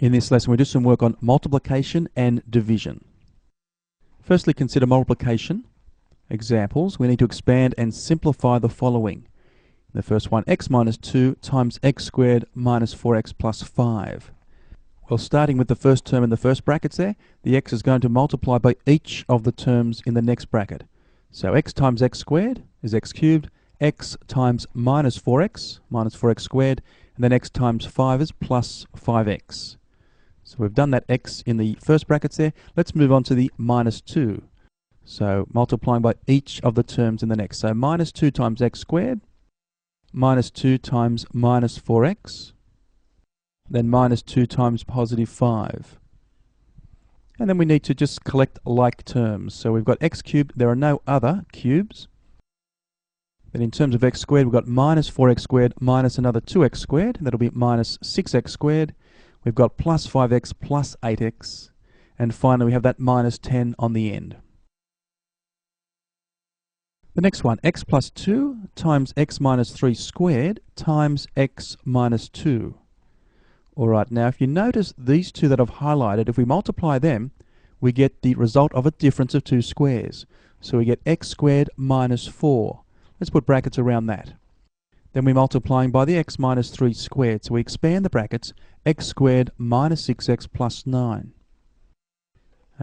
In this lesson, we'll do some work on multiplication and division. Firstly, consider multiplication. Examples, we need to expand and simplify the following. The first one, x minus 2 times x squared minus 4x plus 5. Well, starting with the first term in the first brackets there, the x is going to multiply by each of the terms in the next bracket. So x times x squared is x cubed, x times minus 4x squared, and then x times 5 is plus 5x. So we've done that x in the first brackets there. Let's move on to the minus 2. So multiplying by each of the terms in the next. So minus 2 times x squared, minus 2 times minus 4x, then minus 2 times positive 5. And then we need to just collect like terms. So we've got x cubed, there are no other cubes. Then in terms of x squared, we've got minus 4x squared minus another 2x squared. That'll be minus 6x squared. We've got plus 5x plus 8x. And finally, we have that minus 10 on the end. The next one, x plus 2 times x minus 3 squared times x minus 2. Alright, now if you notice these two that I've highlighted, if we multiply them, we get the result of a difference of two squares. So we get x squared minus 4. Let's put brackets around that. Then we're multiplying by the x minus 3 squared. So we expand the brackets, x squared minus 6x plus 9.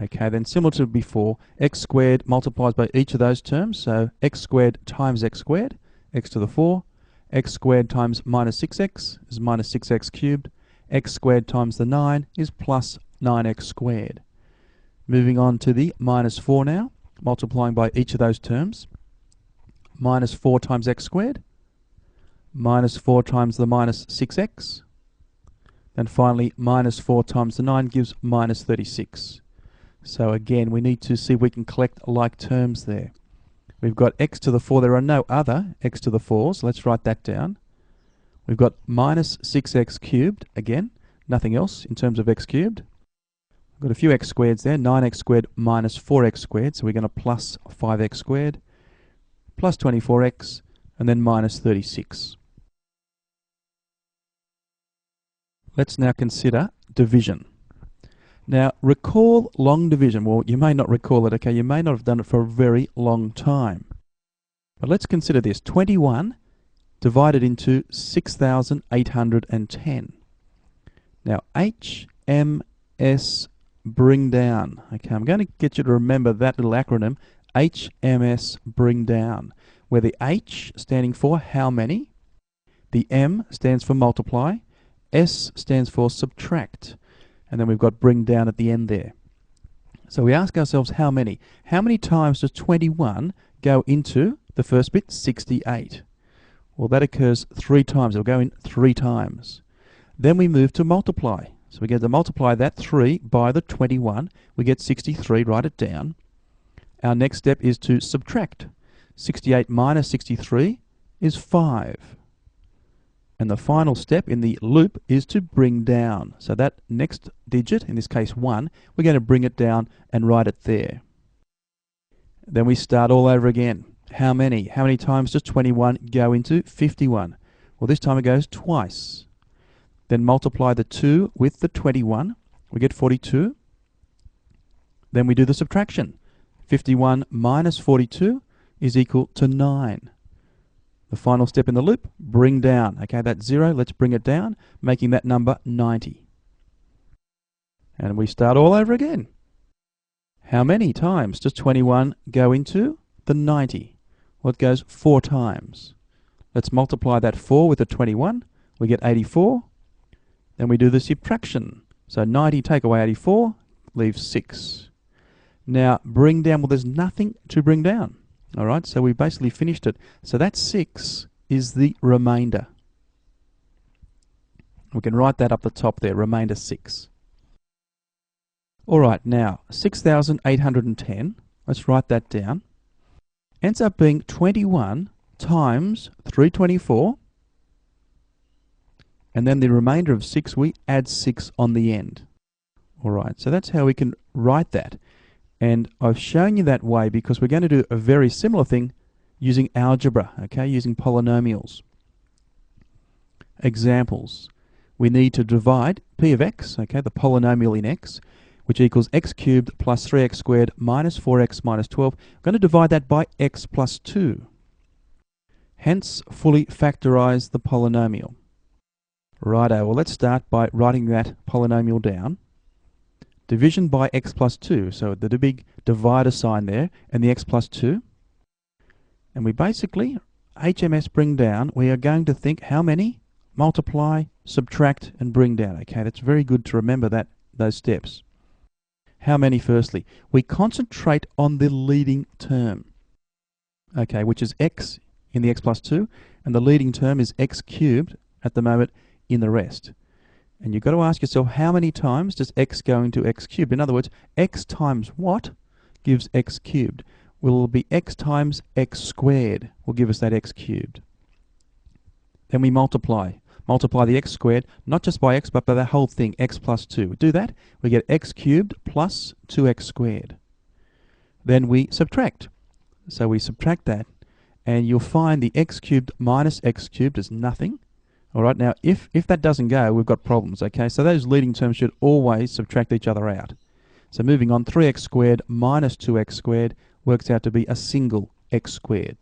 Okay, then similar to before, x squared multiplies by each of those terms. So x squared times x squared, x to the 4. X squared times minus 6x is minus 6x cubed. X squared times the 9 is plus 9x squared. Moving on to the minus 4 now, multiplying by each of those terms. Minus 4 times x squared, minus 4 times the minus 6x, then finally minus 4 times the 9 gives minus 36. So again, we need to see if we can collect like terms there. We've got x to the 4, there are no other x to the 4s, let's write that down. We've got minus 6x cubed, again, nothing else in terms of x cubed. We've got a few x squareds there, 9x squared minus 4x squared, so we're going to plus 5x squared, plus 24x, and then minus 36. Let's now consider division. Now, recall long division. Well, you may not recall it, okay? You may not have done it for a very long time. But let's consider this. 21 divided into 6,810. Now, HMS bring down. Okay, I'm going to get you to remember that little acronym, HMS bring down, where the H standing for how many, the M stands for multiply, S stands for subtract, and then we've got bring down at the end there. So we ask ourselves how many? How many times does 21 go into the first bit, 68? Well, that occurs 3 times. It'll go in 3 times. Then we move to multiply. So we get to multiply that 3 by the 21. We get 63, write it down. Our next step is to subtract. 68 minus 63 is 5. And the final step in the loop is to bring down. So that next digit, in this case 1, we're going to bring it down and write it there. Then we start all over again. How many? How many times does 21 go into 51? Well, this time it goes twice. Then multiply the 2 with the 21. We get 42. Then we do the subtraction. 51 minus 42 is equal to 9. The final step in the loop, bring down. Okay, that's 0. Let's bring it down, making that number 90. And we start all over again. How many times does 21 go into the 90? Well, it goes 4 times. Let's multiply that 4 with the 21. We get 84. Then we do the subtraction. So 90 take away 84, leaves 6. Now, bring down, well, there's nothing to bring down. All right, so we basically finished it. So that 6 is the remainder. We can write that up the top there, remainder 6. All right, now, 6,810, let's write that down, ends up being 21 times 324, and then the remainder of 6, we add 6 on the end. All right, so that's how we can write that. And I've shown you that way because we're going to do a very similar thing using algebra, okay, using polynomials. Examples. we need to divide p of x, okay, the polynomial in x, which equals x cubed plus 3x squared minus 4x minus 12. We're going to divide that by x plus 2. Hence, fully factorise the polynomial. Righto, well let's start by writing that polynomial down. Division by x plus 2, so the big divider sign there, and the x plus 2. And we basically, HMS bring down, we are going to think how many? Multiply, subtract, and bring down. Okay, that's very good to remember those steps. How many firstly? We concentrate on the leading term, okay, which is x in the x plus 2, and the leading term is x cubed at the moment in the rest. And you've got to ask yourself, how many times does x go into x cubed? In other words, x times what gives x cubed? Will it be x times x squared will give us that x cubed. Then we multiply. Multiply the x squared, not just by x, but by the whole thing, x plus 2. We do that, we get x cubed plus 2x squared. Then we subtract. So we subtract that, and you'll find the x cubed minus x cubed is nothing. All right, now if that doesn't go, we've got problems, okay? So those leading terms should always subtract each other out. So moving on, 3x squared minus 2x squared works out to be a single x squared.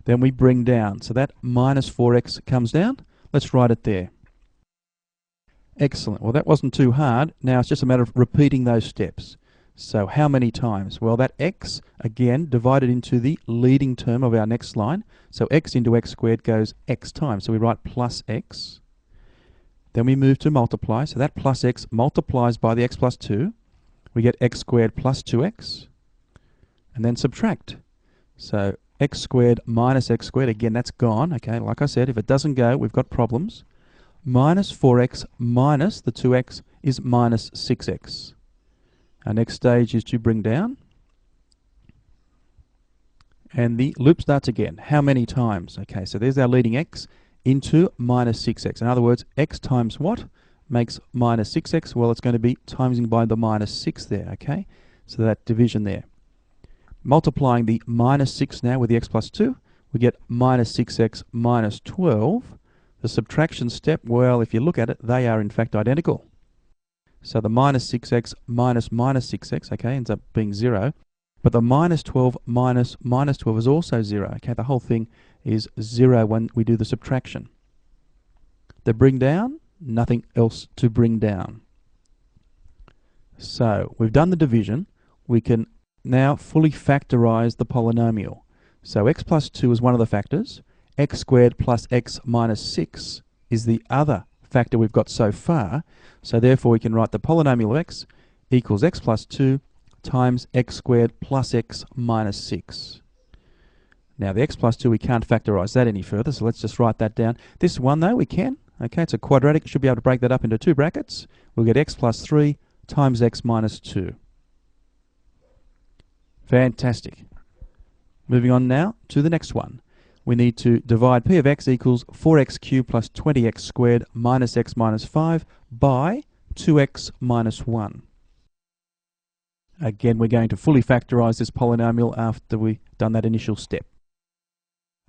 Then we bring down, so that minus 4x comes down. Let's write it there. Excellent. Well, that wasn't too hard. Now it's just a matter of repeating those steps. So how many times? Well, that x, again, divided into the leading term of our next line. So x into x squared goes x times. So we write plus x. Then we move to multiply. So that plus x multiplies by the x plus 2. We get x squared plus 2x. And then subtract. So x squared minus x squared, again, that's gone. Okay, like I said, if it doesn't go, we've got problems. Minus 4x minus the 2x is minus 6x. Our next stage is to bring down. And the loop starts again. How many times? Okay, so there's our leading x into minus 6x. In other words, x times what makes minus 6x? Well, it's going to be timesing by the minus 6 there, okay? So that division there. Multiplying the minus 6 now with the x plus 2, we get minus 6x minus 12. The subtraction step, well, if you look at it, they are in fact identical. So the minus 6x minus minus 6x, okay, ends up being 0. But the minus 12 minus minus 12 is also 0. Okay, the whole thing is 0 when we do the subtraction. The bring down, nothing else to bring down. So we've done the division. We can now fully factorise the polynomial. So x plus 2 is one of the factors. X squared plus x minus 6 is the other factor we've got so far. So therefore we can write the polynomial of x equals x plus 2 times x squared plus x minus 6. Now the x plus 2, we can't factorise that any further, so let's just write that down. This one though, we can. Okay, it's a quadratic. Should be able to break that up into two brackets. We'll get x plus 3 times x minus 2. Fantastic. Moving on now to the next one. We need to divide p of x equals 4x cubed plus 20x squared minus x minus 5 by 2x minus 1. Again, we're going to fully factorise this polynomial after we've done that initial step.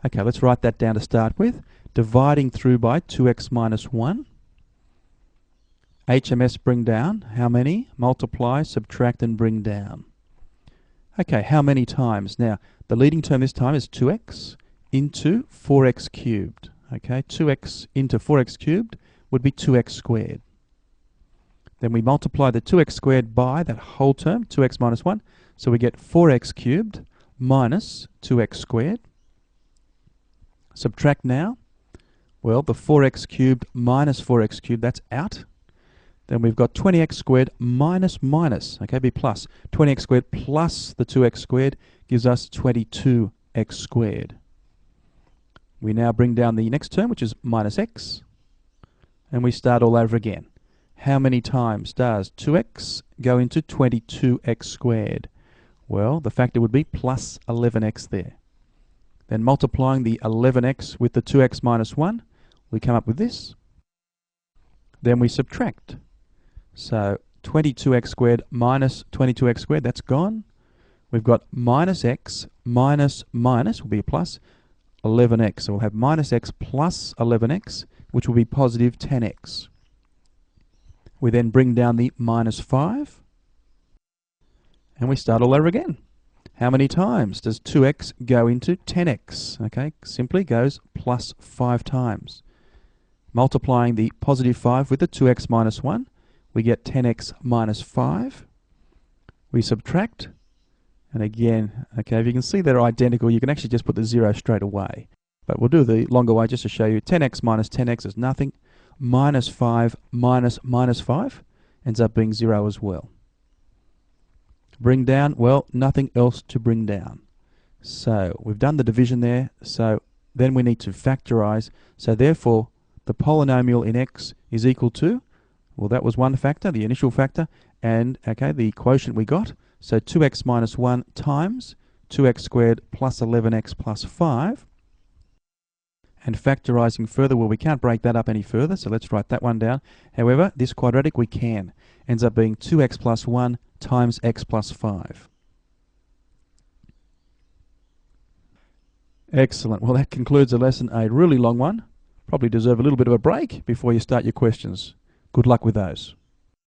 Okay, let's write that down to start with. Dividing through by 2x minus 1. HMS bring down. How many? Multiply, subtract, and bring down. Okay, how many times? Now, the leading term this time is 2x into 4x cubed. Okay, 2x into 4x cubed would be 2x squared. Then we multiply the 2x squared by that whole term, 2x minus 1. So we get 4x cubed minus 2x squared. Subtract now. Well, the 4x cubed minus 4x cubed, that's out. Then we've got 20x squared minus minus, okay, be plus. 20x squared plus the 2x squared gives us 22x squared. We now bring down the next term, which is minus x, and we start all over again. How many times does 2x go into 22x squared? Well, the factor would be plus 11x there. Then multiplying the 11x with the 2x minus 1, we come up with this. Then we subtract. So 22x squared minus 22x squared, that's gone. We've got minus x minus minus will be a plus 11x. So we'll have minus x plus 11x. which will be positive 10x. We then bring down the minus 5, and we start all over again. How many times does 2x go into 10x? Okay, simply goes plus 5 times. Multiplying the positive 5 with the 2x minus 1, we get 10x minus 5. We subtract, and again, okay, if you can see they're identical, you can actually just put the 0 straight away. But we'll do the longer way just to show you. 10x minus 10x is nothing. Minus 5 minus minus 5 ends up being 0 as well. Bring down, well, nothing else to bring down. So we've done the division there, so then we need to factorize. So therefore, the polynomial in x is equal to, well, that was one factor, the initial factor, and, okay, the quotient we got. So 2x minus 1 times 2x squared plus 11x plus 5. And factorizing further, well, we can't break that up any further, so let's write that one down. However, this quadratic we can. Ends up being 2x plus 1 times x plus 5. Excellent. Well, that concludes the lesson, a really long one. Probably deserve a little bit of a break before you start your questions. Good luck with those.